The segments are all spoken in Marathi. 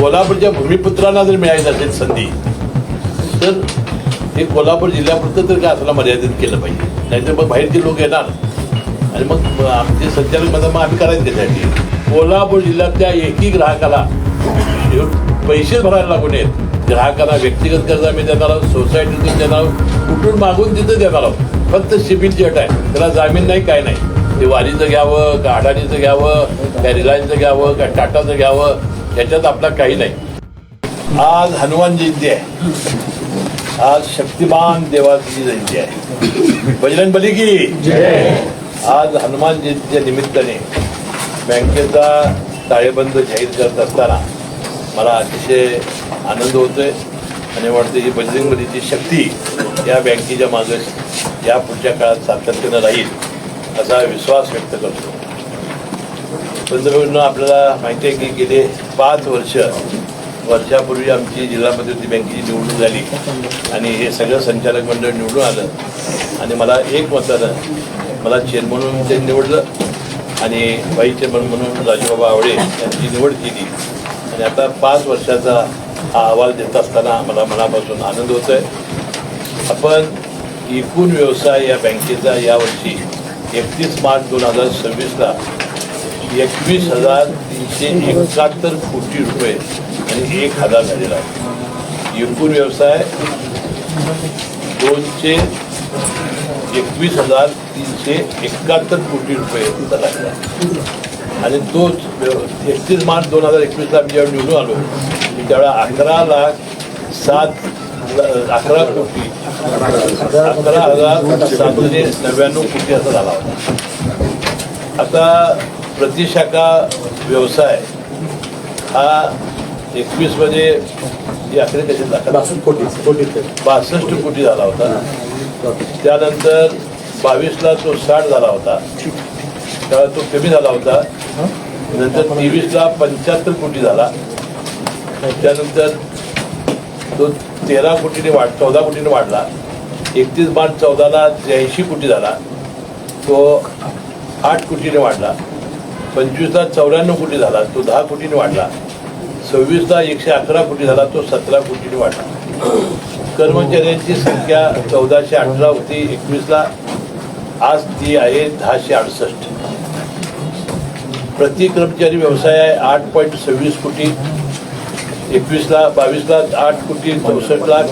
कोल्हापूरच्या भूमिपुत्रांना जर मिळायची असेल संधी तर हे कोल्हापूर जिल्ह्यापुरतं तर काय असला मर्यादित केलं पाहिजे, नाहीतर मग बाहेरचे लोक येणार आणि मग आमचे संचालक मग आम्ही करायचं त्यासाठी. कोल्हापूर जिल्ह्यातल्या एकही ग्राहकाला पैसे भरायला लागू नयेत. ग्राहकांना व्यक्तिगत कर्ज आम्ही देणार आहोत, सोसायटीतून देणार आहोत, कुठून मागून तिथं देणार आहोत. फक्त सिबिलची अट आहे, त्याला जामीन नाही, काय नाही. ते वारीचं घ्यावं का अडाणीचं घ्यावं काय रिलायन्सचं घ्यावं काय टाटाचं घ्यावं याच्यात आपला काही नाही. आज हनुमान जयंती आहे, आज शक्तिमान देवाची जयंती आहे. बजरंग बली की जय. आज हनुमान जयंतीच्या निमित्ताने बँकेचा ताळेबंद जाहीर करत असताना मला अतिशय आनंद होतोय आणि वाटतं ही बजरंग बलीची शक्ती या बँकेच्या मागे या पुढच्या काळात सातत्यानं राहील असा विश्वास व्यक्त करतो. पंतप्रधान आपल्याला माहिती आहे की गेले 5 वर्षापूर्वी आमची जिल्हा मध्यवर्ती बँकेची निवडणूक झाली आणि हे सगळं संचालक मंडळ निवडून आलं आणि मला एक मतानं मला चेअरमन म्हणून त्यांनी निवडलं आणि व्हाईस चेअरमन म्हणून राजूबाबा आवडे यांची निवड केली आणि आता 5 वर्षाचा हा अहवाल देत असताना मला मनापासून आनंद होत आहे. आपण एकूण व्यवसाय या बँकेचा यावर्षी 31 मार्च 2026ला 21,371 कोटी रुपये आणि 1,000 झालेला आहे. एकूण व्यवसाय 21,371 कोटी रुपये झाला आणि तोच 31 मार्च 2021ला आम्ही जेव्हा निवडून आलो त्यावेळेला 11,0799 कोटी असा झाला होता. आता प्रतिशाखा व्यवसाय हा 21 मध्ये आकडे कसे 62 कोटी झाला होता. त्यानंतर 22ला तो 60 झाला होता, त्यावेळेला तो कमी झाला होता. नंतर 23ला 75 कोटी झाला. त्यानंतर तो 14 कोटीने वाढला. 31 मार्च 14ला 83 कोटी झाला, तो 8 कोटीने वाढला. 25ला 94 कोटी झाला, तो 10 कोटीने वाढला. 26ला 111 कोटी झाला, तो 17 कोटीने वाढला. कर्मचाऱ्यांची संख्या 1418 होती 21ला, आज ती आहे 1068. प्रति कर्मचारी व्यवसाय आहे 8.26 कोटी 21ला. 22ला 8 कोटी 64 लाख.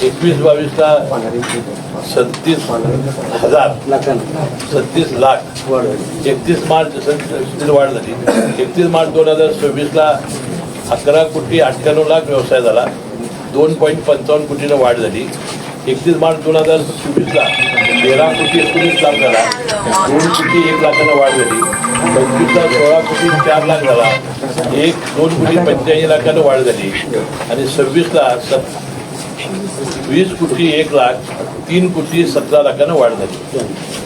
21-22ला 37 लाख. 31 मार्च वाढ झाली. 31 मार्च 2026ला 11 कोटी 98 लाख व्यवसाय झाला, 2.55 कोटीनं वाढ झाली. 31 मार्च 2024ला 13 कोटी 19 लाख झाला, 2 कोटी 1 लाखानं वाढ झाली. 25ला 16 कोटी 4 लाख झाला, 2 कोटी 85 लाखानं वाढ झाली. आणि 26ला 20 कोटी 1 लाख 3 कोटी 17 लाखानं वाढ झाली.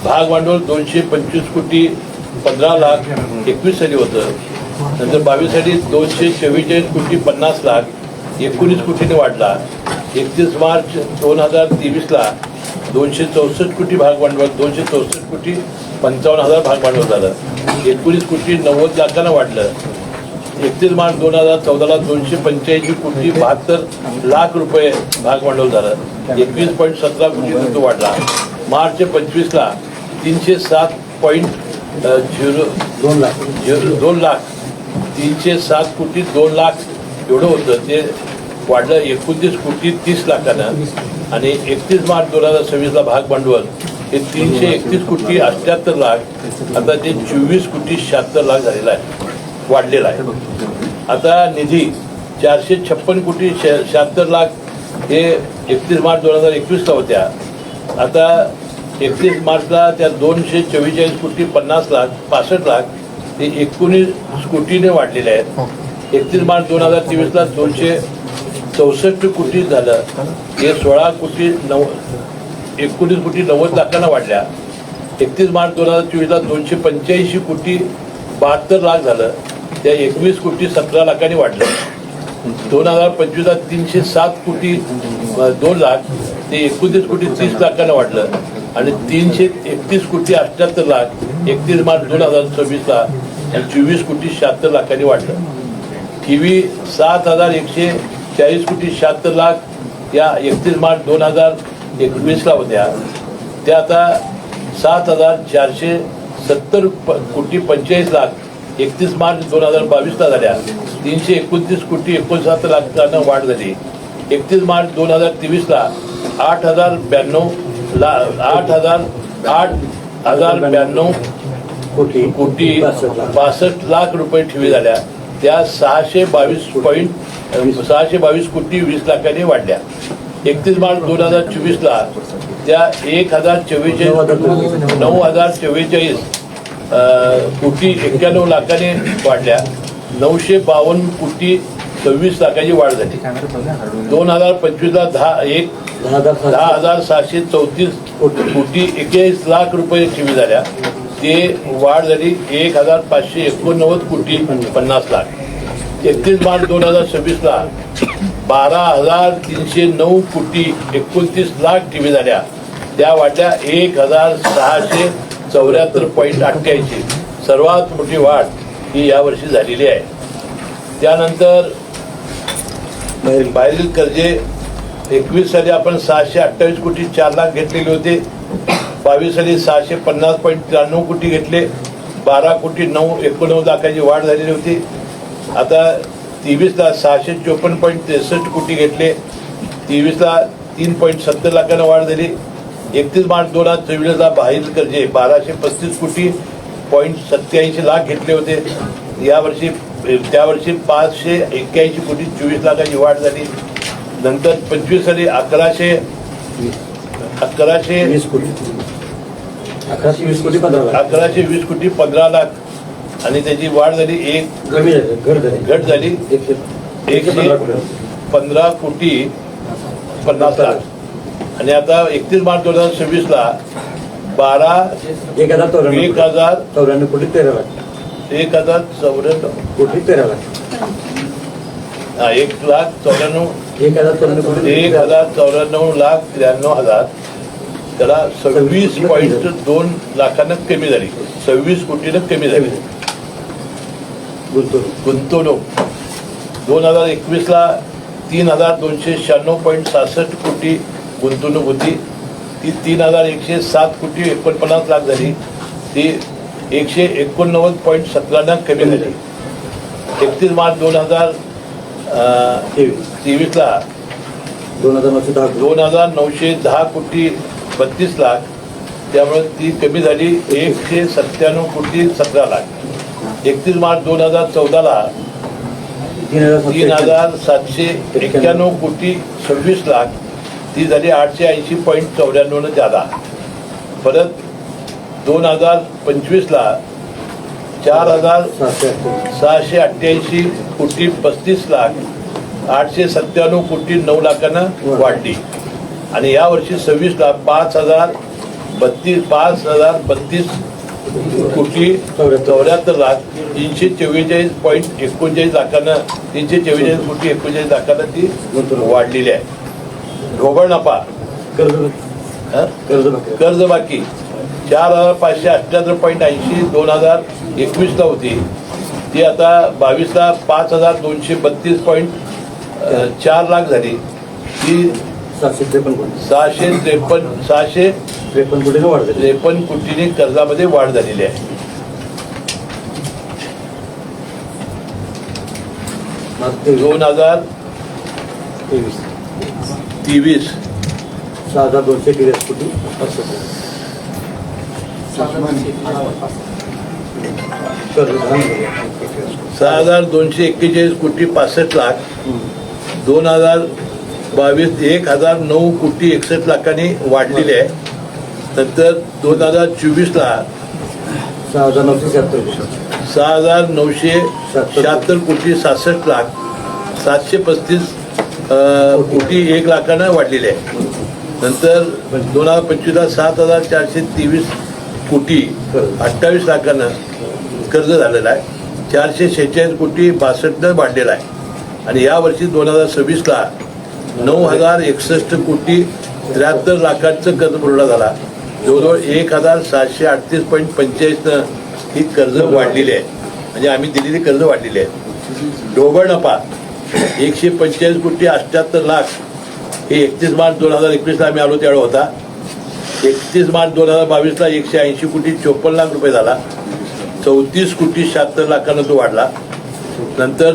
भाग भांडवल 225 कोटी 15 लाख 21 साली होतं. नंतर 22 साली 244 कोटी 50 लाख 19 कोटीने वाढला. 31 मार्च 2023ला 264 कोटी भाग भांडवल 264 कोटी 55,000 भाग भांडवल झालं, 19 कोटी 90 लाखानं वाढलं. 31 मार्च 2014ला 285 कोटी 72 लाख रुपये भाग भांडवल झालं, 21.17 कोटी तो वाढला. मार्च 25ला 307.02 लाख 307 कोटी 2 लाख एवढं होतं, ते वाढलं 29 कोटी 30 लाखानं. आणि 31 मार्च 2026ला भाग भांडवल हे 331 कोटी 78 लाख आता ते 24 कोटी 76 लाख झालेलं आहे, वाढलेला आहे. आता निधी 456 कोटी 76 लाख हे 31 मार्च 2021ला होत्या. आता 31 मार्चला त्या 244 कोटी 50 लाख 65 लाख ते 19 कोटीने वाढलेले आहेत. 31 मार्च 2023ला 264 कोटी झालं, हे 19 कोटी 90 लाखांना वाढल्या. 31 मार्च 2024ला 285 कोटी 72 लाख झालं, त्या 21 कोटी 17 लाखांनी वाढलं. 2025ला 307 कोटी 2 लाख ते 29 कोटी 30 लाखांना वाढलं आणि 331 कोटी 78 लाख 31 मार्च 2026ला 24 कोटी 76 लाखांनी वाढलं. किवी 7,140 कोटी 76 लाख या 31 मार्च 2021ला होत्या, त्या आता 7,470 कोटी 45 लाख 31 मार्च 2022ला झाल्या. 329 कोटी 59 लाखांना वाढ झाली. 31 मार्च 2023ला 8,092 कोटी 62 लाख रुपये ठेवी झाल्या. त्या 622 कोटी 20 लाखांनी वाढल्या. 31 मार्च 2024ला त्या 9,044 कोटी 91 लाखांनी वाढल्या. 952 कोटी 26 लाखांची वाढ झाली. 2025ला 10,734 कोटी 41 लाख रुपये ठेवी झाल्या. ते वाढ झाली 1,589 कोटी 50 लाख. 31 मार्च 2026ला 12,309 कोटी 29 लाख ठेवी झाल्या. त्या वाढल्या 1,674.88. सर्वात मोठी वाढ ही यावर्षी झालेली आहे. त्यानंतर बाहेरील कर्जे 21 साली आपण 628 कोटी 4 लाख घेतलेले होते. 22 साली 650.93 कोटी घेतले. 12 कोटी 89 लाखाची वाढ झालेली होती. आता 23ला 654.63 कोटी घेतले. 23ला 3.70 लाखांना वाढ झाली. 31 मार्च 2024ला बाहेरील कर्जे 1,235 कोटी 87 लाख घेतले होते. त्यावर्षी 581 कोटी 24 लाखाची वाढ झाली. नंतर 25 साली 1,120 कोटी 15 लाख आणि त्याची वाढ झाली. घट झाली 115 कोटी 50 लाख. आणि आता 31 मार्च 2026ला 1,094 कोटी 13 लाख. 1,094 कोटी 13 लाख. 1,94 लाख 93 हजार. त्याला 26.2 लाखांना कमी झाली. 26 कोटीनं कमी झाली गुंतवणूक. 2021ला 3,296.66 कोटी गुंतवणूक होती. ती 3,107 कोटी 49 लाख झाली. ती 189.17 कमी झाली. 31 मार्च 2023ला 2,910 कोटी 32 लाख. त्यामुळे ती कमी झाली 197 कोटी 17 लाख. 31 मार्च 2014ला 3,791 कोटी 26 लाख. ती झाली 880.94 जादा. परत 2025ला 4,688 कोटी 35 लाख 897 कोटी 9 लाखांना वाढली. आणि यावर्षी 26ला 5,032 कोटी 74 लाख 344.39 लाखांना 344 कोटी 39 लाखांना ती वाढलेली आहे. ढोबळ नफा कर्ज बाकी 4,578.80 2021ला होती. ती आता 22ला 5,232.4 लाख झाली. ती 653 कोटीने कर्जामध्ये वाढ झालेली आहे. दोन 2023 6,243 कोटी 6,241 कोटी 65 लाख. 2022 1,009 कोटी 61 लाखांनी वाढलेली आहे. नंतर 2024ला 6,976 कोटी 66 लाख 735 कोटी 1 लाखांना वाढलेले आहे. नंतर 2025ला 7,423 कोटी 28 लाखांना कर्ज झालेलं आहे. 446 कोटी 62 वाढलेला आहे. आणि यावर्षी 2026ला 9,061 कोटी 73 लाखांचं कर्ज पुरवठा झाला. जवळजवळ 1,738.45 ही कर्ज वाढलेली आहे. म्हणजे आम्ही दिलेली कर्ज वाढलेली आहे. ढोबळ नफा 145 कोटी 78 लाख हे 31 मार्च 2021 आम्ही आलो त्यावेळी होता. 31 मार्च 2022 180 कोटी 54 लाख रुपये झाला. 34 कोटी 76 लाखांना तो वाढला. नंतर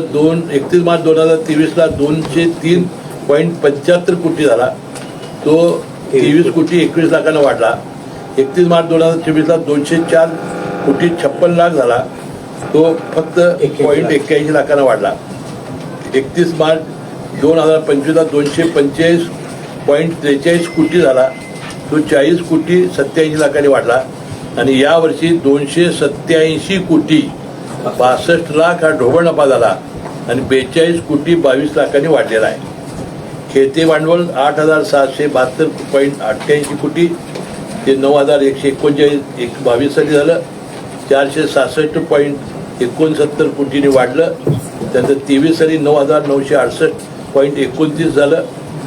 31 मार्च 2023 203.75 कोटी झाला. तो 23 कोटी 21 लाखांना वाढला. 31 मार्च 2024 204 कोटी 56 लाख झाला. तो फक्त 0.81 लाखांना वाढला. 31 मार्च 2025 245.43 कोटी झाला. तो 40 कोटी 87 लाखांनी वाढला. आणि यावर्षी 287 कोटी 62 लाख हा ढोबळ नफा झाला आणि 42 कोटी 22 लाखांनी वाढलेला आहे. खेळते भांडवल 8,772.88 कोटी ते 9,139 साली झालं. 466.69 कोटीने वाढलं. त्यानंतर 23 साली 9,968.29 झालं.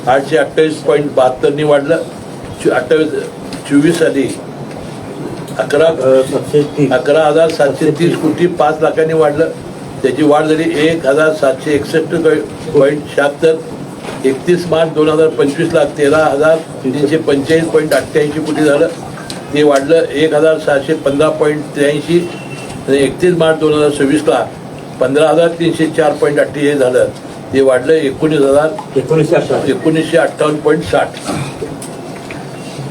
828.72 वाढलं. 24 साली 11,730 कोटी 5 लाखांनी वाढलं. त्याची वाढ झाली 1,761.76. 31 मार्च 2025 13,345.88 कोटी झालं. ते वाढलं 1,615.83. आणि 31 मार्च 2026 15,304.88 झालं. ते वाढलं 19,58.60.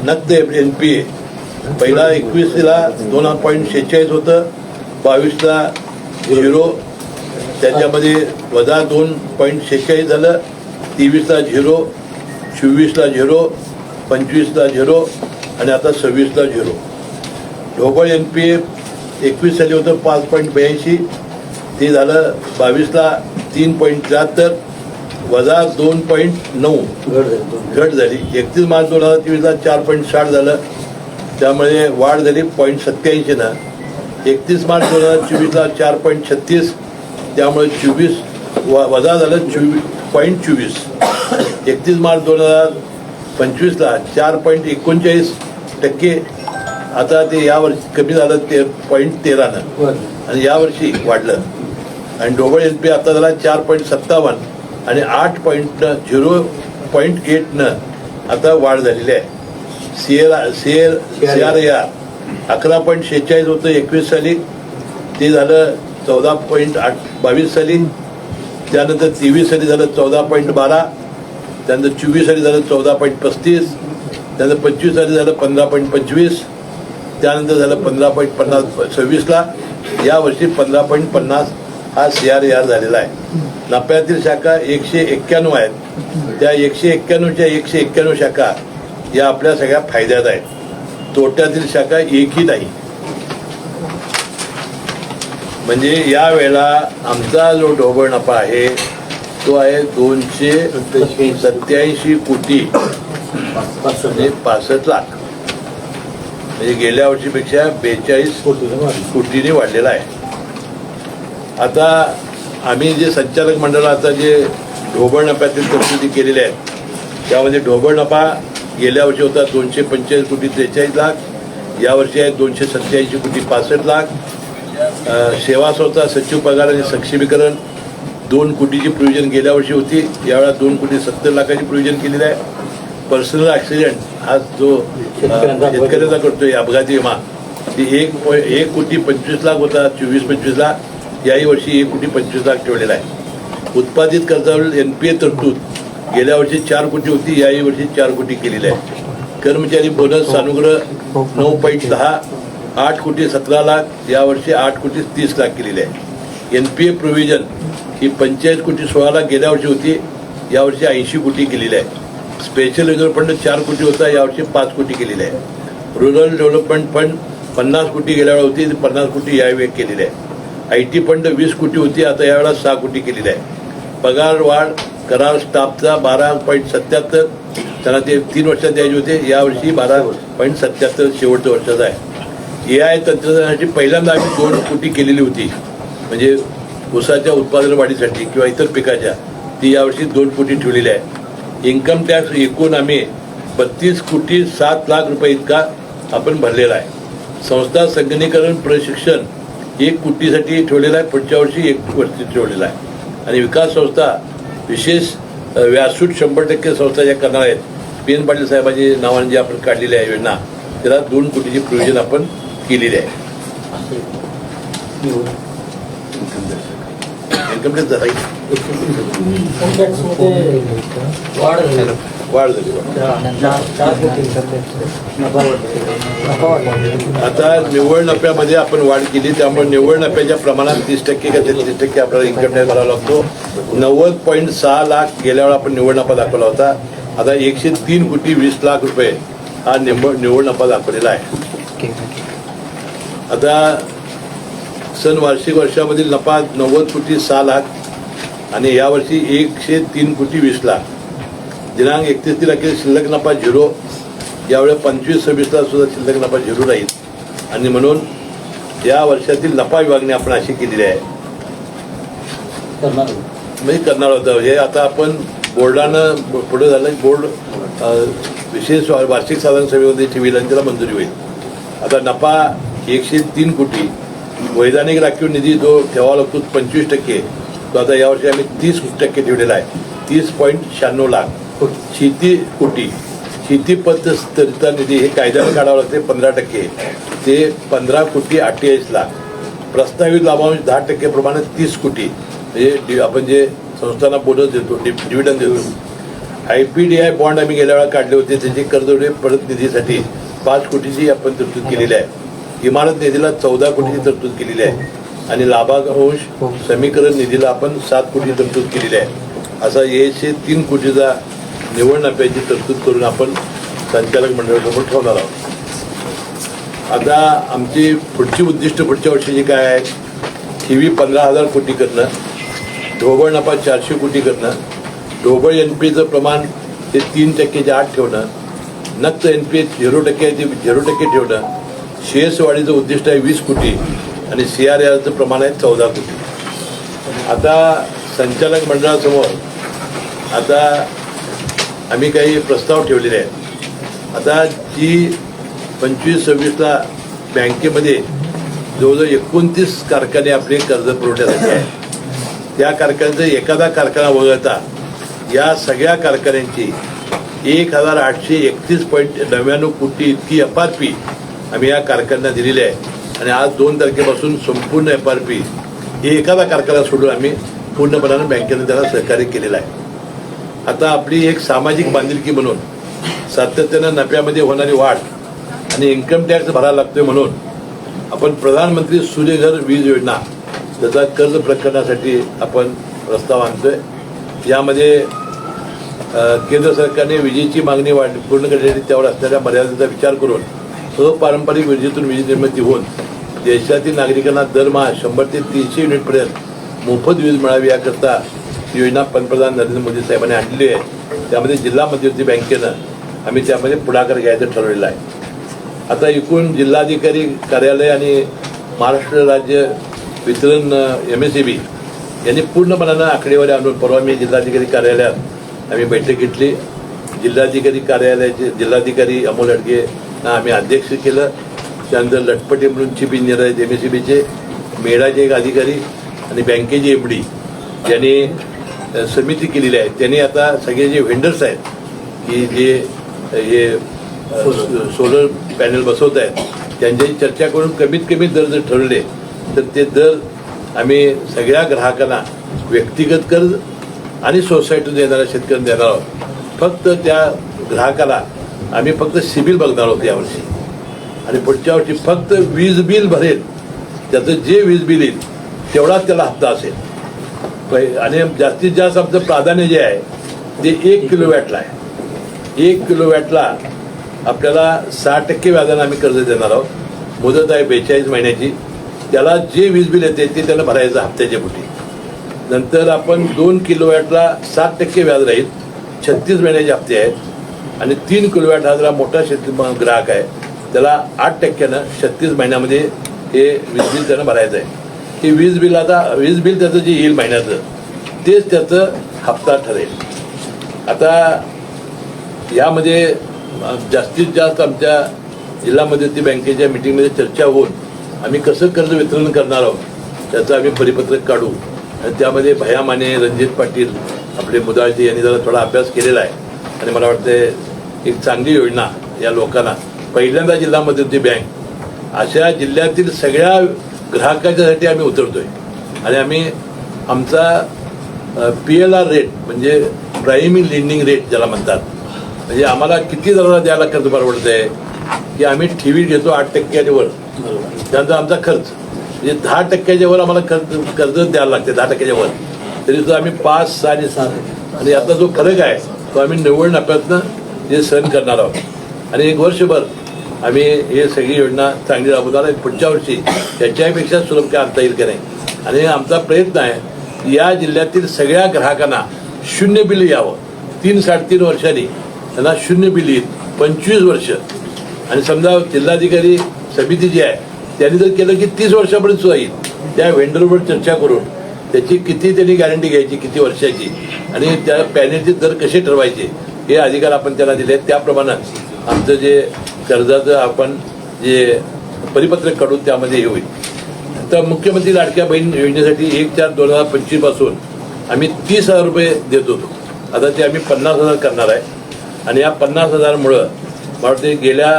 नगद NPA पहिला 21 2.46 होतं. 22 0. त्याच्यामध्ये वजा 2.46 झालं. 23 0. 24 0. 25 0. आणि आता 26 0. ढोबळ NPA 21 साली होतं 5.82. ते झालं 22 3.73. वजा 2.9 घट झाली. 31 मार्च 2023 4.60 झालं. त्यामुळे वाढ झाली 0.87 ना. 31 मार्च 2024 4.36. त्यामुळे 24 वजा झालं 0.24. 31 मार्च 2025 4.39%. आता ते यावर्षी कमी झालं 0.13 आणि यावर्षी वाढलं. आणि ढोबळ NPA आता झाला 4.57 आणि 8.0.8 आता वाढ झालेली आहे. CRAR 11.46 होतं 21 साली. ते झालं 14.22 साली. त्यानंतर 23 साली झालं 14.12. त्यानंतर 24 साली झालं 14.35. त्यानंतर 25 साली झालं 15.25. त्यानंतर झालं 15.26. यावर्षी 15.50 हा CRAR झालेला आहे. नफ्यातील शाखा 191 आहेत. त्या 191च्या 191 शाखा या आपल्या सगळ्या फायद्यात आहेत. तोट्यातील शाखा एकही नाही. म्हणजे या वेळेला आमचा जो ढोबळ नफा आहे तो आहे 287 कोटी 65 लाख. म्हणजे गेल्या वर्षीपेक्षा 42 कोटीने वाढलेला आहे. आता आम्ही जे संचालक मंडळाचा जे ढोबळ नफ्यातील तरतुदी केलेल्या आहेत त्यामध्ये ढोबळ नफा गेल्या वर्षी होता 245 कोटी 43 लाख. यावर्षी आहे 287 कोटी 65 लाख. सेवा संस्था सचिव पगार आणि सक्षमीकरण 2 कोटीची प्रोव्हिजन गेल्या वर्षी होती. यावेळा 2 कोटी 70 लाखाची प्रोव्हिजन केलेली आहे. पर्सनल ॲक्सिडेंट हा जो शेतकऱ्याचा करतोय अपघाती विमा ती 1 कोटी 25 लाख होता 24-25 याही वर्षी 1 कोटी 25 लाख ठेवलेला आहे. उत्पादित कर्जावरील NPA तरतूद गेल्या वर्षी 4 कोटी होती. याही वर्षी 4 कोटी केलेली आहे. कर्मचारी बोनस सानुग्रह 9.10 8 कोटी 17 लाख. यावर्षी 8 कोटी 30 लाख केलेली आहे. NPA प्रोव्हिजन ही 45 कोटी 16 लाख गेल्या वर्षी होती. यावर्षी 80 कोटी केलेली आहे. स्पेशल रिझर्व्ह फंड 4 कोटी होता. यावर्षी 5 कोटी केलेले आहे. रुरल डेव्हलपमेंट फंड 50 कोटी गेल्या वेळा होती. 50 कोटी यावेळी केलेले आहे. IT फंड 20 कोटी होती. आता यावेळेला 6 कोटी केलेली आहे. पगार वाढ करार स्टाफचा 12.77 त्यांना ते 3 वर्षात द्यायचे होते. यावर्षी 12.77 शेवटचं वर्षाचं आहे. AI तंत्रज्ञानाची पहिल्यांदा आम्ही 2 कोटी केलेली होती. म्हणजे ऊसाच्या उत्पादन वाढीसाठी किंवा इतर पिकाच्या ती यावर्षी 2 कोटी ठेवलेली आहे. इन्कम टॅक्स एकूण आम्ही 32 कोटी 7 लाख रुपये इतका आपण भरलेला आहे. संस्था संगणकीकरण प्रशिक्षण 1 कोटीसाठी ठेवलेला आहे, पुढच्या वर्षी 1 कोटी ठेवलेला आहे. आणि विकास संस्था विशेष व्यासपीठ 100% संस्था ज्या करणार आहेत, PN पाटील साहेबांची नावाने जी आपण काढलेली आहे योजना, त्याला 2 कोटीची प्रोव्हिजन आपण केलेली आहे. इन्कम टॅक्स झाला वाढ झाली. आता निव्वळ नफ्यामध्ये आपण वाढ केली, त्यामुळे निव्वळ नफ्याच्या प्रमाणात 30% का 33% आपल्याला इन्कम टॅक्स भरावा लागतो. 90.6 लाख गेल्या वेळा आपण निव्वळ नफा दाखवला होता. आता 103 कोटी 20 लाख रुपये हा निव्वळ नफा दाखवलेला आहे. आता सन वार्षिक वर्षामधील नफा 90 कोटी 6 लाख आणि यावर्षी 103 कोटी 20 लाख. दिनांक 31 अखेर शिल्लक नफा 0. यावेळी 25-26ला सुद्धा शिल्लक नफा 0 राहील. आणि म्हणून या वर्षातील नफा विभागणी आपण अशी केलेली आहे, म्हणजे करणार होतं. हे आता आपण बोर्डानं पुढे झालं, बोर्ड विशेष वार्षिक साधारण सभेमध्ये ठेवील आणि त्याला मंजुरी होईल. आता नफा 103 कोटी, वैधानिक राखीव निधी जो ठेवावा लागतो 25%, तो आता यावर्षी आम्ही 30% ठेवलेला आहे, 30.96 लाख. शेती कोटी, शेती पद्धतीचा निधी हे कायद्याने काढावं लागते 15%, ते 15 कोटी 48 लाख. प्रस्तावित लाभांश 10% प्रमाणे 30 कोटी, म्हणजे आपण जे संस्थांना बोनस देतो, डिव्हिडंड देतो. IPDI बॉन्ड आम्ही गेल्या वेळा काढले होते, त्याची कर्जवडे परत निधीसाठी 5 कोटीची आपण तरतूद केलेली आहे. इमारत निधीला 14 कोटीची तरतूद केलेली आहे आणि लाभांश समीकरण निधीला आपण 7 कोटी तरतूद केलेली आहे. असा 103 कोटीचा निव्वळ नफ्याची तरतूद करून आपण संचालक मंडळासमोर ठेवणार आहोत. आता आमची पुढची उद्दिष्ट पुढच्या वर्षीची काय आहेत? ठेवी 15,000 कोटी करणं, ढोबळ नफा 400 कोटी करणं, ढोबळ NPAचं प्रमाण ते 3%च्या आत ठेवणं, नक्त NPA 0% आहे ते 0% ठेवणं, शेअर्स वाढीचं उद्दिष्ट आहे 20 कोटी आणि CRARचं प्रमाण आहे 14 कोटी. आता संचालक मंडळासमोर आता आम्ही काही प्रस्ताव ठेवलेले आहेत. आता जी 25-26ला बँकेमध्ये जवळजवळ 29 कारखाने आपले कर्ज पुरवठ्यासाठी आहेत. त्या कारखान्याचा एखादा कारखाना वगळता या सगळ्या कारखान्यांची 1,831.99 कोटी इतकी FRP आम्ही या कारखान्यांना दिलेली आहे. आणि आज 2 तारखेपासून संपूर्ण FRP हे एखादा कारखाना सोडून आम्ही पूर्णपणाने बँकेने त्याला सहकार्य केलेलं आहे. आता आपली एक सामाजिक बांधिलकी म्हणून सातत्यानं नफ्यामध्ये होणारी वाढ आणि इन्कम टॅक्स भरायला लागतोय म्हणून आपण प्रधानमंत्री सूर्यघर वीज योजना त्याचा कर्ज प्रकरणासाठी आपण प्रस्ताव आणतोय. यामध्ये केंद्र सरकारने विजेची मागणी पूर्ण करण्यासाठी त्यावर असणाऱ्या मर्यादेचा विचार करून अपारंपरिक विजेतून वीज निर्मिती होऊन देशातील नागरिकांना दरमहा 100 ते 300 युनिटपर्यंत मोफत वीज मिळावी याकरता ही योजना पंतप्रधान नरेंद्र मोदी साहेबांनी आणलेली आहे. त्यामध्ये जिल्हा मध्यवर्ती बँकेनं आम्ही त्यामध्ये पुढाकार घ्यायचं ठरवलेलं आहे. आता एकूण जिल्हाधिकारी कार्यालय आणि महाराष्ट्र राज्य वितरण MSEB यांनी पूर्णपणानं आकडेवारी आणून परवा मी जिल्हाधिकारी कार्यालयात आम्ही बैठक घेतली. जिल्हाधिकारी कार्यालयाचे जिल्हाधिकारी अमोल अडगे यांना आम्ही अध्यक्ष केलं. त्यानंतर लटपटे म्हणून चीफ इंजिनियर आहेत MSEBचे, मेडाचे एक अधिकारी आणि बँकेचे MD यांनी समिती केलेली आहे. त्यांनी आता सगळे जे व्हेंडर्स आहेत की जे हे सोलर पॅनल बसवत आहेत त्यांच्याशी चर्चा करून कमीत कमी दर जर ठरवले तर ते दर आम्ही सगळ्या ग्राहकांना व्यक्तिगत कर्ज आणि सोसायटीतून देणाऱ्या शेतकऱ्यांना देणार आहोत. फक्त त्या ग्राहकाला आम्ही फक्त सिबिल बघणार आहोत यावर्षी आणि पुढच्या वर्षी फक्त वीज बिल भरेल त्याचं जे वीज बिल येईल तेवढाच त्याला हप्ता असेल. आणि जास्तीत जास्त आमचं प्राधान्य जे आहे ते 1 किलोवॅटला आहे. 1 किलोवॅटला आपल्याला 6% व्याजानं आम्ही कर्ज देणार आहोत. मुदत आहे 42 महिन्याची. त्याला जे वीज बिल येते ते त्याला भरायचं हप्त्याच्या पोटी. नंतर आपण 2 किलोवॅटला 7% व्याज राहील, 36 महिन्याचे हप्ते आहेत. आणि 3 किलोवॅट हा जरा मोठा ग्राहक आहे त्याला 8%नं 36 महिन्यामध्ये हे वीज बिल त्यानं भरायचं आहे. हे वीज बिल त्याचं जे येईल महिन्याचं तेच त्याचं हप्ता ठरेल. आता यामध्ये जास्तीत जास्त आमच्या जिल्हा मध्यवर्ती बँकेच्या मिटिंगमध्ये चर्चा होऊन आम्ही कसं कर्ज वितरण करणार आहोत त्याचं आम्ही परिपत्रक काढू आणि त्यामध्ये भया माने, रणजित पाटील, आपले मुदाळते यांनी जरा थोडा अभ्यास केलेला आहे आणि मला वाटतं एक चांगली योजना या लोकांना पहिल्यांदा जिल्ह्यामध्ये होती बँक, अशा जिल्ह्यातील सगळ्या ग्राहकांच्यासाठी आम्ही उतरतोय आणि आम्ही आमचा PLR रेट म्हणजे प्रायमरी लेंडिंग रेट ज्याला म्हणतात, म्हणजे आम्हाला किती जणांना द्यायला कर्ज परवडतंय की आम्ही ठेवी घेतो 8% वर, त्यानंतर आमचा खर्च म्हणजे 10% वर आम्हाला कर्ज द्यायला लागते 10% वर, तरी सुद्धा आम्ही 5, 6 आणि 7 आणि आता जो फरक आहे तो आम्ही 90 नफ्यातनं जे सहन करणार आहोत आणि एक वर्षभर आम्ही हे सगळी योजना चांगली राबवणार आहे. पुढच्या वर्षी त्याच्यापेक्षा सुलभ काय आणता येईल की नाही आणि आमचा प्रयत्न आहे या जिल्ह्यातील सगळ्या ग्राहकांना शून्य बिल यावं. 3-3.5 वर्षांनी त्यांना शून्य बिल येईल 25 वर्ष आणि समजा जिल्हाधिकारी समिती जी आहे त्यांनी जर केलं की 30 वर्षापर्यंत सुद्धा येईल. त्या व्हेंडरवर चर्चा करून त्याची किती त्यांनी गॅरंटी घ्यायची, किती वर्षाची आणि त्या पॅनेलचे दर कसे ठरवायचे हे अधिकार आपण त्यांना दिले. त्याप्रमाणे आमचं जे कर्जाचं आपण जे परिपत्रक काढून त्यामध्ये हे होईल. तर मुख्यमंत्री लाडक्या बहीण योजनेसाठी 1/4/2025 पासून आम्ही 30,000 रुपये देत होतो. आता ते आम्ही 50,000 करणार आहे आणि या 50,000मुळं मला वाटते गेल्या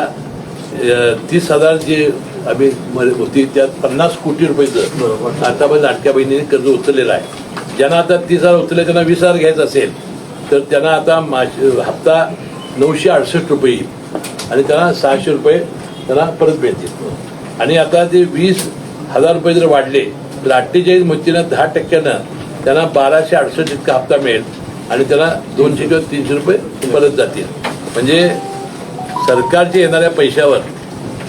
30,000 जे आम्ही होती त्यात 50 कोटी रुपयेचं आतापर्यंत लाडक्या बहिणीने कर्ज उचललेलं आहे. ज्यांना आता 30,000 उचलले त्यांना 20,000 घ्यायचं असेल तर त्यांना आता हप्ता 968 रुपये येईल आणि त्यांना 600 रुपये त्यांना परत मिळतील. आणि आता ते 20,000 रुपये जर वाढले तर 48 मतीनं 10% त्यांना 1268 इतका हप्ता मिळेल आणि त्यांना 200 किंवा 300 रुपये परत जातील. म्हणजे सरकारचे येणाऱ्या पैशावर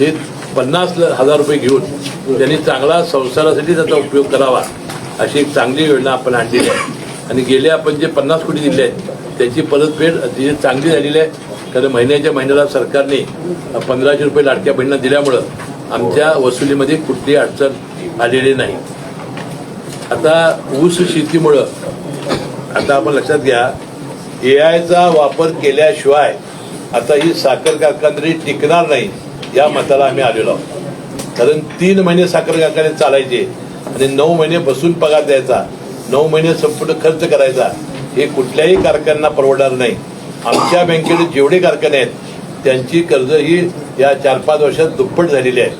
हे 50,000 रुपये घेऊन त्यांनी चांगला संसारासाठी त्याचा उपयोग करावा अशी एक चांगली योजना आपण आणलेली आहे. आणि गेले आपण जे 50 कोटी दिले आहेत त्याची परतफेड अतिशय चांगली झालेली आहे. कारण महिन्याला सरकारने 1,500 रुपये लाडक्या बहिणींना दिल्यामुळं आमच्या वसुलीमध्ये कुठलीही अडचण आलेली नाही. आता ऊस शेतीमुळं आता आपण लक्षात घ्या AI चा वापर केल्याशिवाय आता ही साखर कारखानदारी टिकणार नाही या मताला आम्ही आलेलो आहोत. कारण 3 महिने साखर कारखाने चालायचे आणि 9 महिने बसून पगार द्यायचा, 9 महिने संपूर्ण खर्च करायचा, हे कुठल्याही कारखान्यांना परवडणार नाही. आमच्या बँकेचे जेवढे कारखाने आहेत त्यांची कर्ज ही या 4-5 वर्षात दुप्पट झालेली आहे.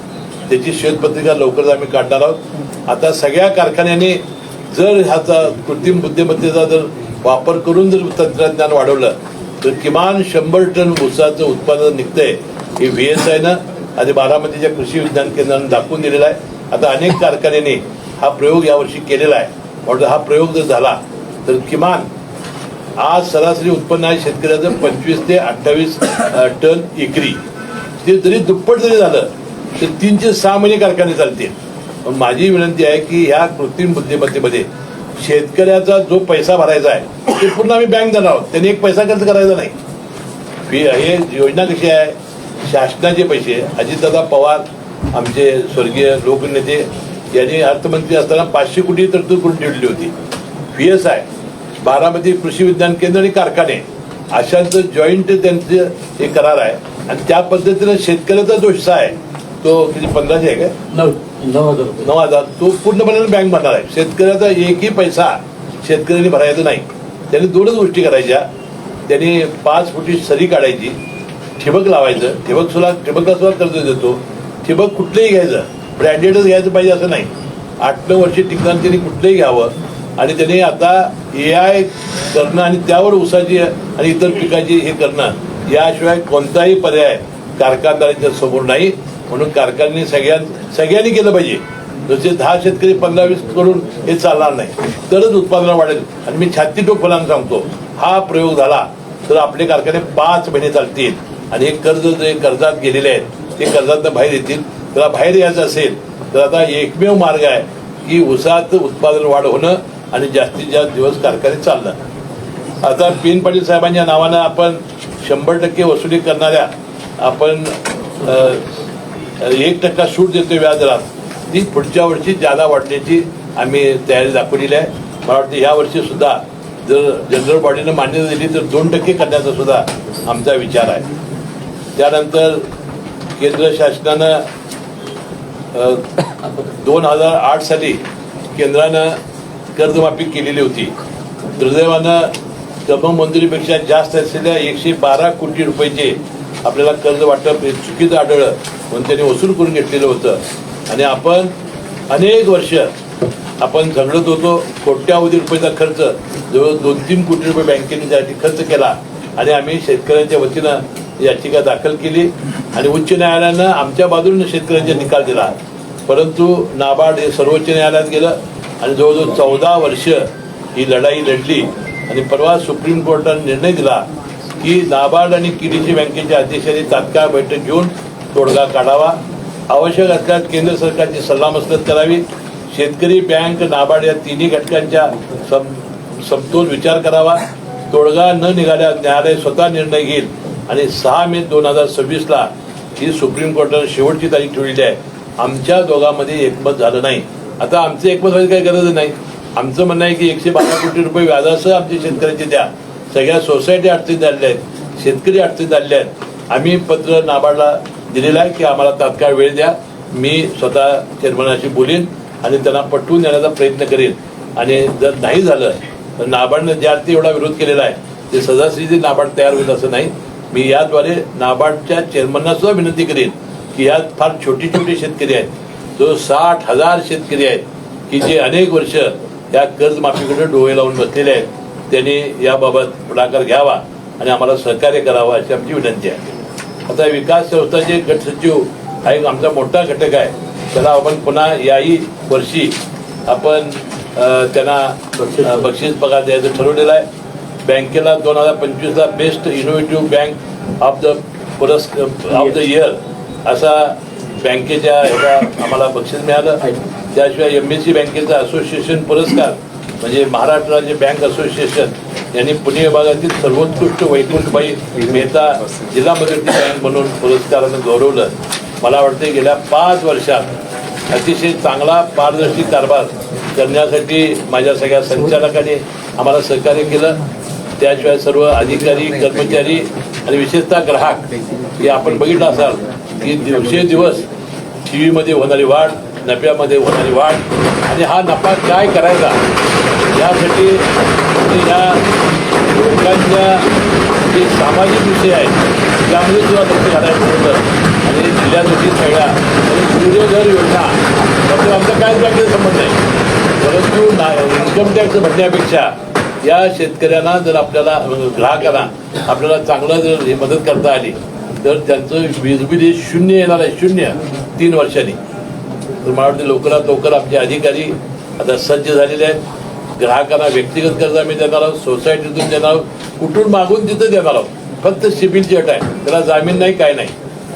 त्याची श्वेतपत्रिका लवकरच आम्ही काढणार आहोत. आता सगळ्या कारखान्यांनी जर ह्याचा कृत्रिम बुद्धिमत्तेचा जर वापर करून जर तंत्रज्ञान वाढवलं तर किमान 100 टन ऊसाचं उत्पादन निघतंय. हे VSIनं आणि बारामतीच्या कृषी विज्ञान केंद्राने दाखवून दिलेला आहे. आता अनेक कारखान्यांनी हा प्रयोग यावर्षी केलेला आहे. म्हणून हा प्रयोग जर झाला तर किमान आज सरासरी उत्पन्न आहे शेतकऱ्याचं 25 ते 28 टन एकरी. ते जरी दुप्पट जरी झालं तर 3 ते 6 महिने कारखाने चालतील. पण माझी विनंती आहे की ह्या कृत्रिम बुद्धिमत्तेमध्ये शेतकऱ्याचा जो पैसा भरायचा आहे ते पूर्ण आम्ही बँक देणार आहोत. त्यांनी एक पैसा खर्च करायचा नाही. हे योजना कशी आहे, शासनाचे पैसे अजितदादा पवार आमचे स्वर्गीय लोकनेते यांनी अर्थमंत्री असताना 500 कोटी तरतूद करून ठेवली होती. VSI, बारामती कृषी विज्ञान केंद्र आणि कारखाने अशांचं जॉईंट त्यांचे हे करार आहे आणि त्या पद्धतीनं शेतकऱ्याचा जो हिस्सा आहे तो किती 1500 आहे काय 9,000 तो पूर्णपणे बँक भरणार आहे. शेतकऱ्याचा एकही पैसा शेतकऱ्यांनी भरायचा नाही. त्यांनी 2च गोष्टी करायच्या. त्यांनी 5 फुटी सरी काढायची, ठिबक लावायचं, ठिबकला सुद्धा कर्ज देतो. ठिबक कुठलंही घ्यायचं, ब्रँडेडच घ्यायचं पाहिजे असं नाही. 8-9 वर्षे टिकताना त्यांनी कुठलंही घ्यावं आणि त्यांनी आता AI करणं आणि त्यावर ऊसाची आणि इतर पिकाची हे करणं याशिवाय कोणताही पर्याय कारखानदारांच्या समोर नाही. म्हणून कारखान्यांनी सगळ्यांनी केलं पाहिजे. जसे 10 शेतकरी 15-20 करून हे चालणार नाही, तरच उत्पादन वाढेल. आणि मी छाती टोकपणाने सांगतो हा प्रयोग झाला तर आपले कारखाने 5 महिने चालतील आणि हे कर्ज जे कर्जात गेलेले आहेत ते कर्जातनं बाहेर येतील. त्याला बाहेर यायचं असेल तर आता एकमेव मार्ग आहे की ऊसात उत्पादन वाढ होणं आणि जास्तीत जास्त दिवस कारखाने चालणं. आता PN पाटील साहेबांच्या नावानं आपण 100% वसुली करणाऱ्या आपण 1% सूट देतोय व्याजदरात. ती पुढच्या वर्षी जादा वाढण्याची आम्ही तयारी दाखवलेली आहे. मला वाटतं या वर्षी सुद्धा जर जनरल बॉडीनं मान्यता दिली तर 2% करण्याचा सुद्धा आमचा विचार आहे. त्यानंतर केंद्र शासनानं 2008 साली केंद्रानं कर्जमाफी केलेली होती. दुर्दैवानं कमी मंजुरीपेक्षा जास्त असलेल्या 112 कोटी रुपयाचे आपल्याला कर्ज वाटप हे चुकीचं आढळलं म्हणून त्यांनी वसूल करून घेतलेलं होतं. आणि आपण अनेक वर्ष आपण झगडत होतो. कोट्यावधी रुपयाचा खर्च जवळ 2-3 कोटी रुपये बँकेने त्यासाठी खर्च केला आणि आम्ही शेतकऱ्यांच्या वतीनं याचिका दाखल केली आणि उच्च न्यायालयानं आमच्या बाजूने शेतकऱ्यांचा निकाल दिला. परंतु नाबार्ड हे सर्वोच्च न्यायालयात गेलं आणि जवळजवळ 14 वर्ष ही लढाई लढली आणि परवा सुप्रीम कोर्टाने निर्णय दिला की नाबार्ड आणि केडीसी बँकेच्या अध्यक्षांनी तात्काळ बैठक घेऊन तोडगा काढावा. आवश्यक असल्यास केंद्र सरकारची सल्लामसलत करावी. शेतकरी बँक नाबार्ड या तिन्ही घटकांच्या समतोल विचार करावा. तोडगा न निघाल्यास न्यायालय स्वतः निर्णय घेईल आणि 6 मे 2026 ही सुप्रीम कोर्टाने शेवटची तारीख ठेवलेली आहे. आमच्या दोघांमध्ये एकमत झालं नाही. आता आमचं एकमत व्हायची काही गरज नाही. आमचं म्हणणं आहे की 112 कोटी रुपये व्याजासह आमच्या शेतकऱ्यांचे द्या. सगळ्या सोसायटी अडचणीत आलेल्या आहेत, शेतकरी अडचणीत आलेले आहेत. आम्ही पत्र नाबार्डला दिलेलं आहे की आम्हाला तात्काळ वेळ द्या. मी स्वतः चेअरमनाशी बोलीन आणि त्यांना पटवून देण्याचा प्रयत्न करेन. आणि जर नाही झालं तर नाबार्डनं ज्या अर्थी एवढा विरोध केलेला आहे ते सहजासहजी नाबार्ड तयार होईल असं नाही. मी याद्वारे नाबार्डच्या चेअरमनना सुद्धा विनंती करेन की यात फार छोटी छोटी शेतकरी आहेत, जो 60,000 शेतकरी आहेत की जे अनेक वर्ष या कर्जमाफीकडे डोळे लावून बसलेले आहेत. त्यांनी याबाबत पुढाकार घ्यावा आणि आम्हाला सहकार्य करावं अशी आमची विनंती आहे. आता विकास संस्थाचे गट सचिव हा एक आमचा मोठा घटक आहे. त्याला आपण पुन्हा याही वर्षी आपण त्यांना बक्षीस पगार द्यायचं ठरवलेलं आहे. बँकेला 2025 best innovative bank of the year असा बँकेच्या ह्याला आम्हाला बक्षीस मिळालं. त्याशिवाय MSC बँकेचा असोसिएशन पुरस्कार म्हणजे महाराष्ट्र राज्य बँक असोसिएशन यांनी पुणे विभागातील सर्वोत्कृष्ट वैकुंठबाई मेहता जिल्हा मध्यवर्ती बँक म्हणून पुरस्कारानं गौरवलं. मला वाटते गेल्या 5 वर्षात अतिशय चांगला पारदर्शी कारभार करण्यासाठी माझ्या सगळ्या संचालकांनी आम्हाला सहकार्य केलं. त्याशिवाय सर्व अधिकारी, कर्मचारी आणि विशेषतः ग्राहक हे आपण बघितलं असाल की दिवसेंदिवस TV होणारी वाढ, नफ्यामध्ये होणारी वाढ आणि हा नफा काय करायचा यासाठी ह्या लोकांच्या जे सामाजिक विषय आहेत त्यामध्ये सुद्धा लक्ष घालायचं होतं. आणि जिल्ह्यासाठी सगळ्या सूर्यघर योजना त्यामुळे आमचा काय बँकेचा संबंध नाही. परंतु इन्कम टॅक्स भरण्यापेक्षा या शेतकऱ्यांना जर आपल्याला ग्राहकांना आपल्याला चांगलं जर हे मदत करता आली तर त्यांचं वीज बिल हे 0 येणार आहे. 0 3 वर्षांनी. तर मला वाटतं लवकरात लवकर आमचे अधिकारी आता सज्ज झालेले आहेत. ग्राहकांना व्यक्तिगत कर्ज आम्ही देणार आहोत, सोसायटीतून देणार आहोत, कुठून मागून तिथं देणार आहोत. फक्त सिबिलची अट आहे, त्याला जामीन नाही, काय नाही.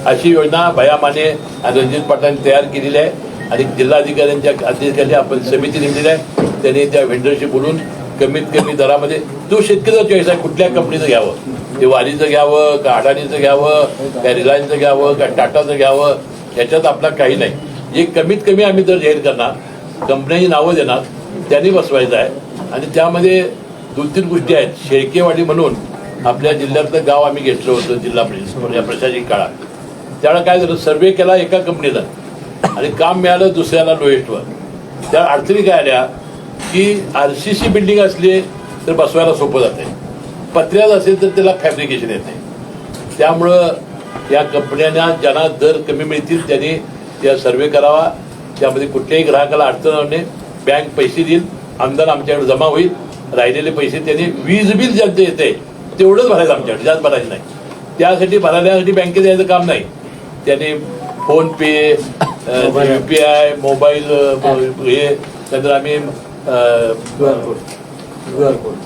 अशी योजना भया माने आणि रणजित पाटलांनी तयार केलेली आहे. आणि जिल्हाधिकाऱ्यांच्या अध्यक्षाखाली आपण समिती नेमलेली आहे. त्यांनी त्या व्हेंडरशी बोलून कमीत कमी दरामध्ये तो शेतकऱ्याचा चॉईस आहे कुठल्या कंपनीचं घ्यावं, ते वारीचं घ्यावं का अडाणीचं घ्यावं का रिलायन्सचं घ्यावं का टाटाचं घ्यावं याच्यात आपला काही नाही. जे कमीत कमी आम्ही दर जाहीर करणार, कंपन्यांची नावं देणार, त्यांनी बसवायचं आहे. आणि त्यामध्ये 2-3 गोष्टी आहेत. शेळकेवाडी म्हणून आपल्या जिल्ह्यातलं गाव आम्ही घेतलं होतं जिल्हा परिषद या प्रशासकीय काळात. त्यावेळेला काय झालं, सर्वे केला एका कंपनीला आणि काम मिळालं दुसऱ्याला लोएस्टवर. त्या अडचणी काय आल्या की RCC बिल्डिंग असली तर बसवायला सोपं जाते, पत्र्यात असेल तर त्याला फॅब्रिकेशन येते. त्यामुळं या कंपन्यांना ज्यांना दर कमी मिळतील त्यांनी त्या सर्वे करावा. त्यामध्ये कुठल्याही ग्राहकाला अडचण होणे, बँक पैसे देईल, अनुदान आमच्याकडे जमा होईल, राहिलेले पैसे त्यांनी वीज बिल ज्यांचं येते तेवढंच भरायचं, आमच्याकडे जास्त भरायचं नाही. त्यासाठी भरण्यासाठी बँकेत यायचं काम नाही. त्यांनी फोनपे, UPI, मोबाईल हे नंतर आम्ही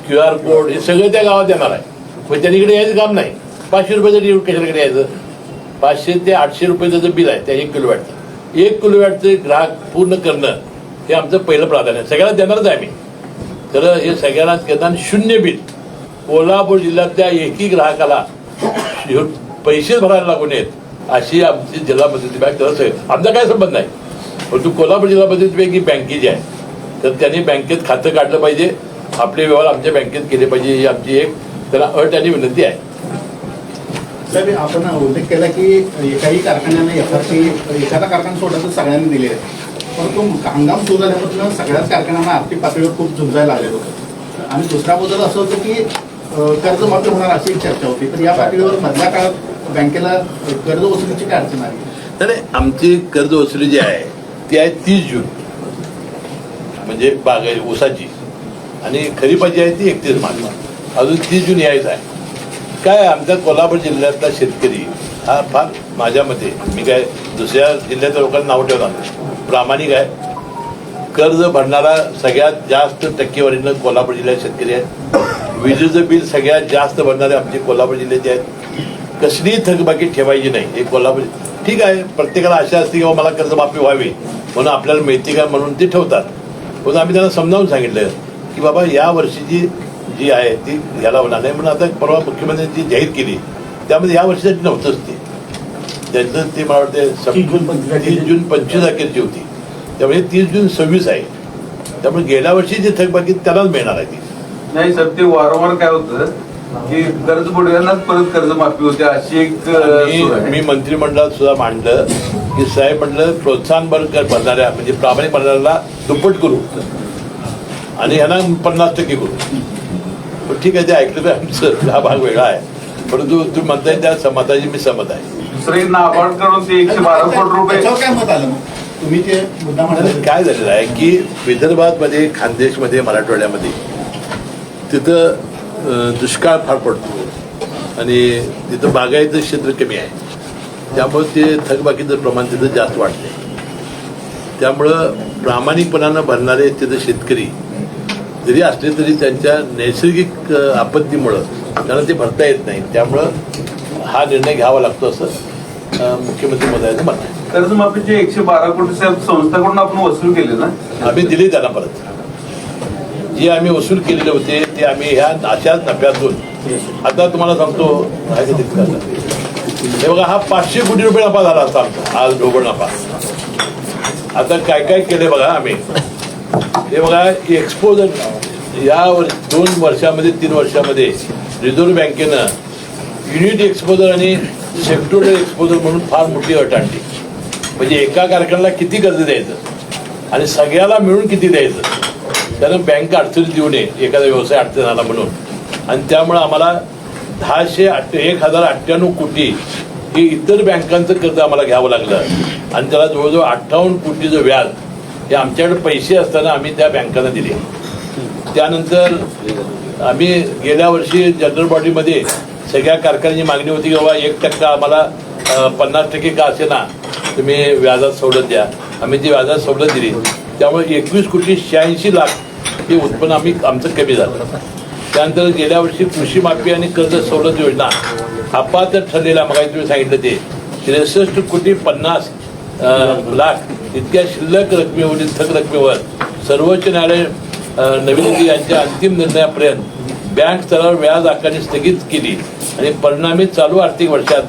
QR कोड हे सगळं त्या गावात येणार आहे. पण त्यांनीकडे यायचं काम नाही. 500 रुपयाचं कशाकडे यायचं. 500 ते 800 रुपयाचं जे बिल आहे त्या 1 किलोवॅटचं 1 किलोवॅटचं ग्राहक पूर्ण करणं हे आमचं पहिलं प्राधान्य आहे. सगळ्यांना देणारच आहे आम्ही. तर हे सगळ्यांनाच घेताना 0 बिल. कोल्हापूर जिल्ह्यातल्या एकही ग्राहकाला पैसे भरायला लागू नयेत अशी आमची जिल्हा मध्यवर्ती बँक तरच आहे. आमचा काय संबंध नाही. परंतु कोल्हापूर जिल्हा मध्यवर्ती बँक ही बँकेची आहे, तर त्यांनी बँकेत खातं काढलं पाहिजे, आपले व्यवहार आमच्या बँकेत केले पाहिजे, ही आमची एक त्याला अट आणि विनंती आहे. साहेब, आपण उल्लेख केला की एकाही कारखान्याने एखादा कारखाना सोडला तर सगळ्यांनी दिले आहे. परंतु हंगाम सुरू झाल्यापासून सगळ्याच कारखान्यांना आर्थिक पातळीवर खूप झुंजायला लागले होतं. आणि दुसरा बदल असं होतं की कर्जमाफी होणार अशी एक चर्चा होती. तर या पातळीवर मधल्या काळात बँकेला कर्ज वसुलीची काय अडचण आली? तर आमची कर्ज वसुली जी आहे ती आहे 30 जून, म्हणजे ऊसाची, आणि खरीपाची आहे ती 31 मार्च. अजून 30 जून यायचं आहे. काय आमच्या कोल्हापूर जिल्ह्यातला शेतकरी हा फार, माझ्या मते, मी काय दुसऱ्या जिल्ह्यातल्या लोकांना नाव ठेवणार नाही, प्रामाणिक आहे. कर्ज भरणारा सगळ्यात जास्त टक्केवारीनं कोल्हापूर जिल्ह्यात शेतकरी आहेत. विजेचं बिल सगळ्यात जास्त भरणारे आमचे कोल्हापूर जिल्ह्याचे आहेत. कसलीही थकबाकी ठेवायची नाही. हे कोल्हापूर ठीक आहे, प्रत्येकाला आशा असते की मला कर्जमाफी व्हावी म्हणून आपल्याला माहिती का म्हणून ते ठेवतात. पण आम्ही त्यांना समजावून सांगितलं की बाबा या वर्षीची जी आहे ती ह्याला होणार नाही. म्हणून आता परवा मुख्यमंत्र्यांनी जी जाहीर केली त्यामध्ये या वर्षीसाठी नव्हतंच ते. त्यांचं ते मला वाटतं 30 जून 25 अखेरची होती. त्यामुळे 30 जून 26 आहे. त्यामुळे गेल्या वर्षी जी थकबाकी त्यालाच मिळणार आहे ती. नाही सर, ते वारंवार काय होतं की कर्ज बुडव्यांनाच परत कर्जमाफी होते अशी एक मी मंत्रिमंडळात सुद्धा मांडलं की साहेब म्हटलं प्रोत्साहन भरणाऱ्या म्हणजे प्रामाणिक भरणाऱ्याला दुप्पट करू आणि ह्यांना 50% करू. पण ठीक आहे, ते ऐकलं तर आमचं हा भाग वेगळा आहे. परंतु तुम्ही म्हणताय त्या समताची मी सहमत आहे. दुसरे नाबार्ड करून ते 112 कोटी रुपये. त्याच्यावर काय मत आलं मग? तुम्ही ते मुद्दा म्हणाले काय झालेलं आहे की विदर्भामध्ये, खानदेशमध्ये, मराठवाड्यामध्ये तिथं दुष्काळ फार पडतो आणि तिथं बागायचं क्षेत्र कमी आहे. त्यामुळे ते थकबाकीचं प्रमाण तिथं जास्त वाढते. त्यामुळं प्रामाणिकपणानं भरणारे तिथं शेतकरी जरी असले तरी त्यांच्या नैसर्गिक आपत्तीमुळं त्यांना ते भरता येत नाही. त्यामुळं हा निर्णय घ्यावा लागतो असं मुख्यमंत्री महोदयांचं म्हणणं आहे. कर्जमाफीचे 112 कोटी साहेब संस्थाकडून आपण वसूल केले ना? आम्ही दिले त्यांना परत. जे आम्ही वसूल केलेले होते ते आम्ही ह्या अशाच नफ्यातून, आता तुम्हाला सांगतो हे बघा, हा 500 कोटी रुपये नफा झाला असता आमचा आज ढोबळ नफा. आता काय काय केले बघा आम्ही. हे बघा, एक्सपोजर या 2 वर्षामध्ये 3 वर्षामध्ये रिझर्व्ह बँकेनं युनिट एक्सपोजर आणि सेक्टोरल एक्सपोजर म्हणून फार मोठी अट आणली. म्हणजे एका कारखान्याला किती कर्ज द्यायचं आणि सगळ्याला मिळून किती द्यायचं. त्यानं बँक अडचणीत देऊ नये एखादा व्यवसाय अडचण आला म्हणून. आणि त्यामुळं आम्हाला 1098 कोटी हे इतर बँकांचं कर्ज आम्हाला घ्यावं लागलं. आणि त्याला जवळजवळ 58 कोटीचं व्याज हे आमच्याकडे पैसे असताना आम्ही त्या बँकांना दिले. त्यानंतर आम्ही गेल्या वर्षी जनरल बॉडीमध्ये सगळ्या कारखान्याची मागणी होती की बाबा 1% आम्हाला 50% का असे ना तुम्ही व्याजात सवलत द्या. आम्ही ती व्याजात सवलत दिली. त्यामुळे 21,86,00,000 हे उत्पन्न आमचं कमी झालं. त्यानंतर गेल्या वर्षी कृषी माफी आणि कर्ज सवलत योजना अपात्र ठरलेल्या, मग तुम्ही सांगितलं ते 63,50,00,000 इतक्या शिल्लक रकमेवरील थक रकमेवर सर्वोच्च न्यायालय नवी दिल्ली यांच्या अंतिम निर्णयापर्यंत बँक स्तरावर व्याज आकारणी स्थगित केली आणि परिणामी चालू आर्थिक वर्षात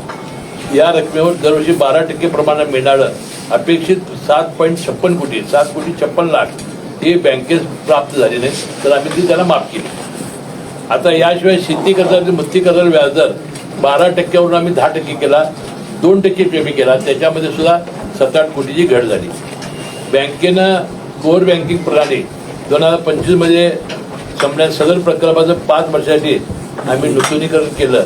या रकमेवर दरवर्षी 12% प्रमाणात मिळणारं अपेक्षित 7.56 कोटी 7,56,00,000 हे बँकेत प्राप्त झाले नाही. तर आम्ही ती त्याला माफ केली. आता याशिवाय शेती कर्जाचे मुक्ती कर्जावर व्याजदर 12%वरून आम्ही 10% केला, 2% कमी केला. त्याच्यामध्ये सुद्धा 7-8 कोटीची घट झाली. बँकेनं कोर बँकिंग प्रणाली 2025 मध्ये संपल्या सदर प्रकल्पाचं 5 वर्षासाठी आम्ही नूतनीकरण केलं.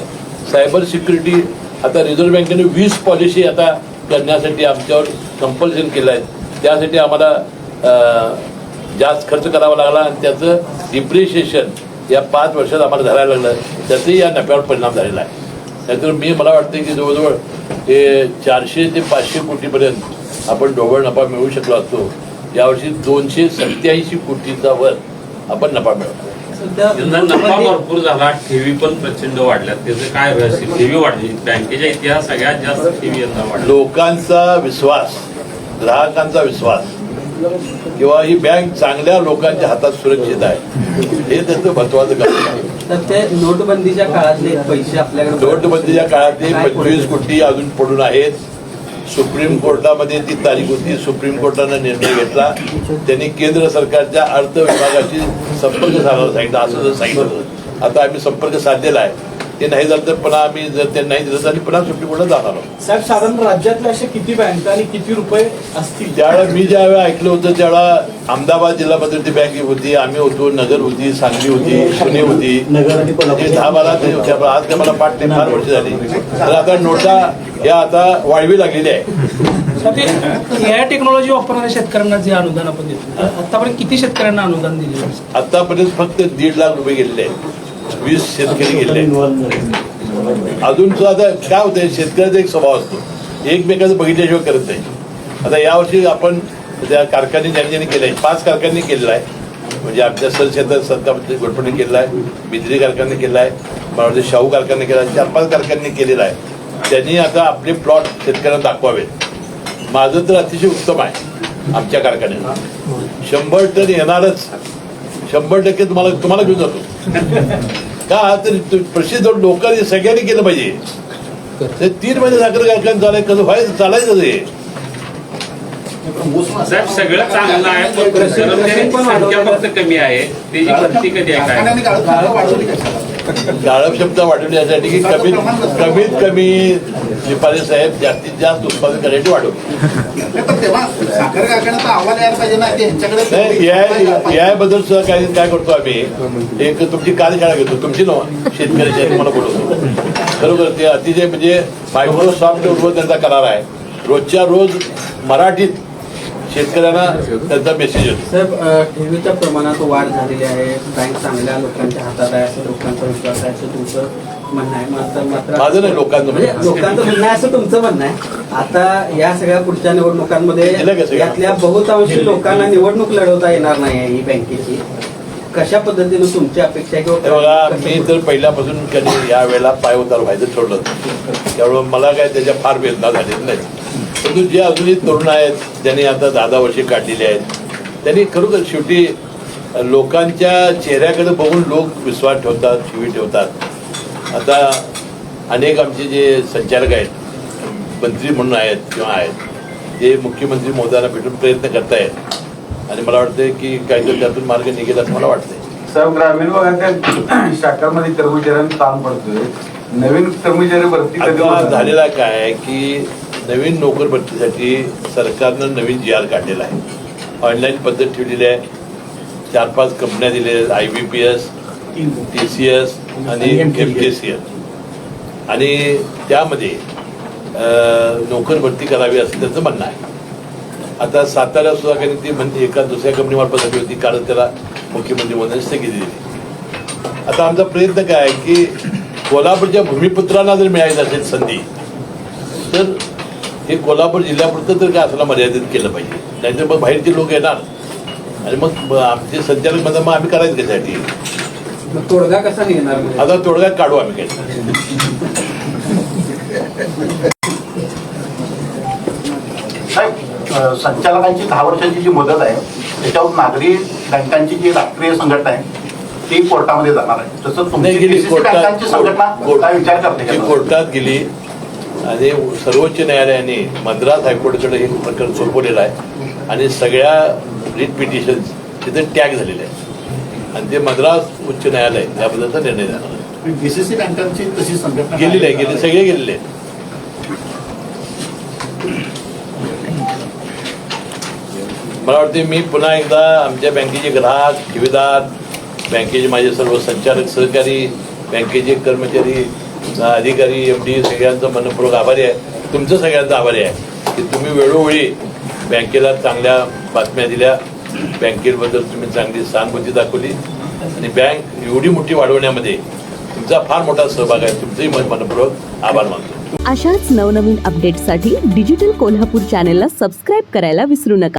सायबर सिक्युरिटी आता रिझर्व्ह बँकेने 20 पॉलिसी आता करण्यासाठी आमच्यावर कंपल्शन केलं आहे. त्यासाठी आम्हाला जास्त खर्च करावा लागला आणि त्याचं डिप्रिशिएशन या 5 वर्षात आम्हाला धरायला लागलं. त्याचंही या नफ्यावर परिणाम झालेला आहे. त्यातून मला वाटतं की जवळजवळ हे 400 ते 500 कोटीपर्यंत आपण ढोबळ नफा मिळवू शकलो असतो. यावर्षी 287 कोटीचा वर आपण नफा मिळवला. नफा भरपूर झाला, ठेवी पण प्रचंड वाढल्या. त्याचं काय रहस्य? ठेवी वाढली, बँकेच्या इतिहास सगळ्यात जास्त ठेवी यंदा वाढल्या. लोकांचा विश्वास, ग्राहकांचा विश्वास किंवा ही बँक चांगल्या लोकांच्या हातात सुरक्षित आहे हे त्याचं महत्वाचं काम आहे. तर ते नोटबंदीच्या काळातले पैसे आपल्याकडे, नोटबंदीच्या काळातले 25 कोटी अजून पडून आहेत. सुप्रीम कोर्टामध्ये ती तारीख होती. सुप्रीम कोर्टानं निर्णय घेतला. त्यांनी केंद्र सरकारच्या अर्थ विभागाशी संपर्क साधायला सांगितलं. असं जर सांगितलं आता आम्ही संपर्क साधलेला आहे. ते नाही झालं तर पुन्हा आम्ही जर ते नाही दिलं तर आम्ही पुन्हा सुप्रीम कोर्टात जाणार आहोत. साहेब साधारण राज्यातल्या अशा किती बँका आणि किती रुपये असतील? ज्यावेळेला मी ज्यावेळेला ऐकलं होतं त्यावेळेला अहमदाबाद जिल्हा मध्यवर्ती बँक होती, आम्ही होतो, नगर होती, सांगली होती, पुणे होती, नगर आणि कोल्हापूर. ते 10-12 ते होत्या. पण आज काय मला पाठ नाही, फार वर्ष झाली. तर आता नोटा या आता वाढवी लागलेली आहे. या टेक्नॉलॉजी वापरणाऱ्या शेतकऱ्यांना जे अनुदान आपण देतो आतापर्यंत किती शेतकऱ्यांना अनुदान दिले? आतापर्यंत फक्त 1.5 लाख रुपये गेलेले आहेत. 20 शेतकरी गेलेले आहेत. अजून सुद्धा आता काय होतंय, शेतकऱ्याचा एक स्वभाव असतो, एकमेकाचं बघितल्याशिवाय करत नाही. आता यावर्षी आपण त्या कारखाने ज्यांनी केले 5 कारखाने केलेला आहे. म्हणजे आमच्या शेतात सत्तापती घोटपणे केलेला आहे, बिजली कारखाने केला आहे, मला वाटतं शाहू कारखाने केला आहे, 4-5 कारखाने केलेला आहे. त्यांनी आता आपले प्लॉट शेतकऱ्यांना दाखवावेत. माझं तर अतिशय उत्तम आहे. आमच्या कारखान्यात 100 टन येणारच, 100% तुम्हाला घेऊन जातो. का तर प्रसिद्ध लोकांनी सगळ्यांनी केलं पाहिजे. ते 3 महिने साखर कारखाना झालंय, कसं व्हायचं, चालायचं ते. साहेब सगळं चांगलं आहे, पण कर्मचाऱ्यांची संख्या फक्त कमी आहे. त्याची भरती कधी आहे काय? कारखान्याने गाळप क्षमता वाढवली कशाला? गाळप क्षमता वाढवली यासाठी की कमीत कमी शिपारी साहेब जास्तीत जास्त उत्पादन करण्याची वाढवली. नाही, पण तेव्हा साखर कारखान्याचा अहवाल यायला पाहिजे ना की ह्यांच्याकडे नाही, याबद्दल सुद्धा काय करतो आम्ही, एक तुमची कार्यशाळा घेतो, तुमची नव्हा, शेतकऱ्याची तुम्हाला बोलवतो. बरोबर, ते अतिशय म्हणजे मायक्रोसॉफ्ट बरोबर त्यांचा करार आहे. रोजच्या रोज मराठीत शेतकऱ्यांना त्यांचा मेसेज येतो. साहेब, ठेवीच्या प्रमाणात वाढ झालेली आहे, बँक चांगल्या लोकांच्या हातात आहे असं लोकांचा विश्वास आहे असं तुमचं म्हणणं आहे. मात्र माझं नाही, लोकांचं म्हणजे म्हणणं. लोकांचं म्हणणं आहे असं तुमचं म्हणणं आहे. आता या सगळ्या पुढच्या निवडणुकांमध्ये केलं का सगळं? यातल्या बहुतांशी लोकांना निवडणूक लढवता येणार नाही आहे ही बँकेची. कशा पद्धतीनं तुमची अपेक्षा आहे हे बघा, मी तर पहिल्यापासून कधी या वेळेला पाय उतार व्हायचं सोडलं होतं. त्यामुळे मला काय त्याच्या फार वेदना झालेल्या नाही. परंतु जे अजूनही तरुण आहेत, ज्यांनी आता 10 वर्षे काढलेली आहेत, त्यांनी खरोखर शेवटी लोकांच्या चेहऱ्याकडे बघून लोक विश्वास ठेवतात, शिवी ठेवतात. आता अनेक आमचे जे संचालक आहेत, मंत्री म्हणून आहेत किंवा आहेत, ते मुख्यमंत्री महोदयांना भेटून प्रयत्न करतायत. आणि मला वाटतंय की काहीतरी त्यातून मार्ग निघेल असं मला वाटतंय. साहेब, ग्रामीण भागातल्या शाखामध्ये कर्मचाऱ्यांना ताण पडतोय. नवीन कर्मचारी भरती कधी आता होणार? झालेला काय आहे की नवीन नोकर भरतीसाठी सरकारनं नवीन GR काढलेला आहे. ऑनलाईन पद्धत ठेवलेली आहे. 4-5 कंपन्या दिलेल्या आहेत, IBPS, TCS आणि MTCL. आणि त्यामध्ये नोकर भरती करावी असं त्यांचं म्हणणं आहे. आता साताऱ्यात सुद्धा काही ती म्हणजे एका दुसऱ्या कंपनीमार्फत झाली होती, कारण त्याला मुख्यमंत्री मोदींनी स्थगिती दिली. आता आमचा प्रयत्न काय आहे की कोल्हापूरच्या भूमिपुत्रांना जर मिळायची असेल संधी, तर हे कोल्हापूर जिल्ह्यापुरतं तर काय असला मर्यादित केलं पाहिजे. नाहीतर मग बाहेरचे लोक येणार आणि मग आमचे संचालक मग आम्ही करायचं त्यासाठी. तोडगा कसा निघणार म्हणजे? आता तोडगा काढू आम्ही काही. साहेब, संचालकांची 10 वर्षांची जी मुदत आहे त्याच्यावर नागरी बँकांची जी राष्ट्रीय संघटना आहे ती कोर्टामध्ये जाणार आहे. तसं नाही, तुमची गेली DCC बँकांची संघटना काय विचार करते ती का? कोर्टात गेली आणि सर्वोच्च न्यायालयाने मद्रास हायकोर्टाकडे हे प्रकरण सोपवलेलं आहे. आणि सगळ्या रिट पिटिशन्स तिथे टॅग झालेले आहेत आणि ते मद्रास उच्च न्यायालय त्याबद्दलचा निर्णय झाला. DCC बँकांची तशी संघटना गेलेले आहे, गेले सगळे गेलेले आहेत. मला वाटते मी पुन्हा एकदा आमच्या बँकेचे ग्राहक, ठेवीदार, बँकेचे माझे सर्व संचालक, सहकारी, बँकेचे कर्मचारी, अधिकारी, MD सगळ्यांचं मनपूर्वक आभारी आहे. तुमचं सगळ्यांचं आभारी आहे की तुम्ही वेळोवेळी बँकेला चांगल्या बातम्या दिल्या, बँकेबद्दल तुम्ही चांगली सहानुभूती दाखवली आणि बँक एवढी मोठी वाढवण्यामध्ये तुमचा फार मोठा सहभाग आहे. तुमचंही मनपूर्वक आभार मानतो. अशाच नवनवीन अपडेट्ससाठी डिजिटल कोल्हापूर चॅनेलला सबस्क्राईब करायला विसरू नका.